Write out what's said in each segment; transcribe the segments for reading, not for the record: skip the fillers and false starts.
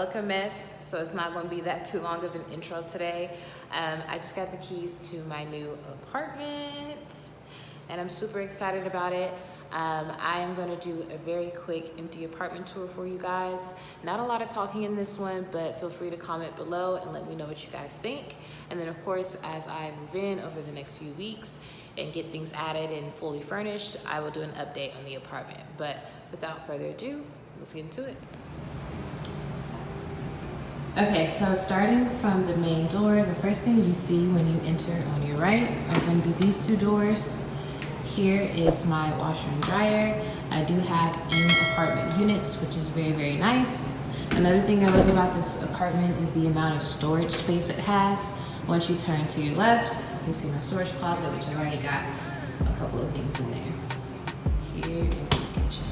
look a mess, so it's not going to be that too long of an intro today. I just got the keys to my new apartment and I'm super excited about it. I am going to do a very quick empty apartment tour for you guys. Not a lot of talking in this one, but feel free to comment below and let me know what you guys think. And then of course, as I move in over the next few weeks and get things added and fully furnished, I will do an update on the apartment. But without further ado, let's get into it. Okay, so starting from the main door, the first thing you see when you enter on your right are going to be these two doors. Here is my washer and dryer. I do have in-apartment units, which is very, very nice. Another thing I love about this apartment is the amount of storage space it has. Once you turn to your left, you see my storage closet, which I've already got a couple of things in there. Here is the kitchen,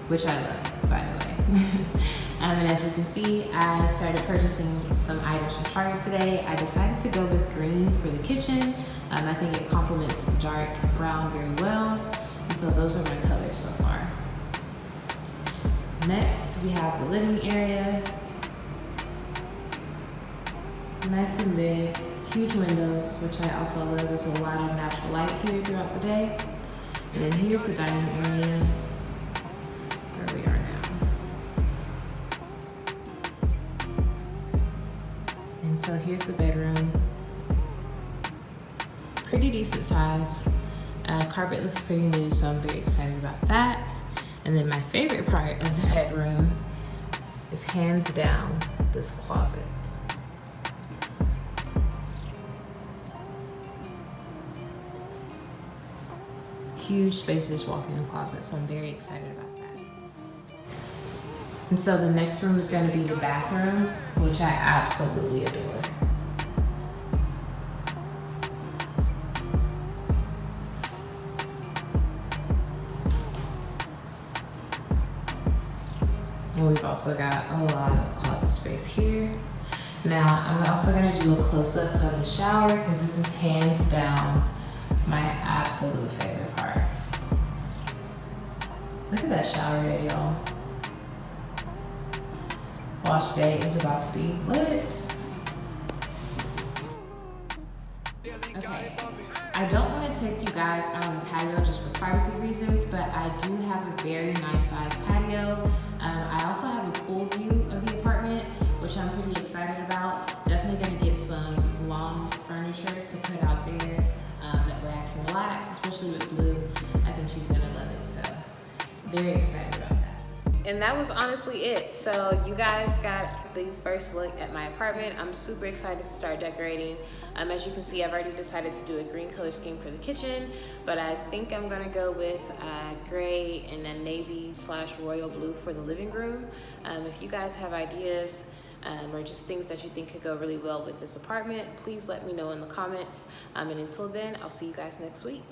which I love, by the way. And as you can see, I started purchasing some items from Target today. I decided to go with green for the kitchen. I think it complements the dark brown very well. And so those are my colors so far. Next, we have the living area. Nice and big, huge windows, which I also love. There's a lot of natural light here throughout the day. And then here's the dining area, where we are now. And so here's the bedroom. Pretty decent size. Carpet looks pretty new, so I'm very excited about that. And then my favorite part of the bedroom is hands down this closet. Huge spacious walk-in closet, so I'm very excited about that. And so the next room is going to be the bathroom, which I absolutely adore. And we've also got a lot of closet space here. Now, I'm also going to do a close-up of the shower because this is hands down my absolute favorite part. Look at that shower head, y'all. Wash day is about to be lit. Okay, I don't want to take you guys out on the patio just for privacy reasons, but I do have a very nice sized patio. I also have a pool view of the apartment, which I'm pretty excited about. Definitely gonna get some lawn furniture to put out there. That way I can relax, especially with Blue. I think she's gonna love it, so very excited about that. And that was honestly it. So you guys got the first look at my apartment. I'm super excited to start decorating. As you can see, I've already decided to do a green color scheme for the kitchen, but I think I'm gonna go with gray and a navy/royal blue for the living room. If you guys have ideas, or just things that you think could go really well with this apartment, please let me know in the comments. And until then, I'll see you guys next week.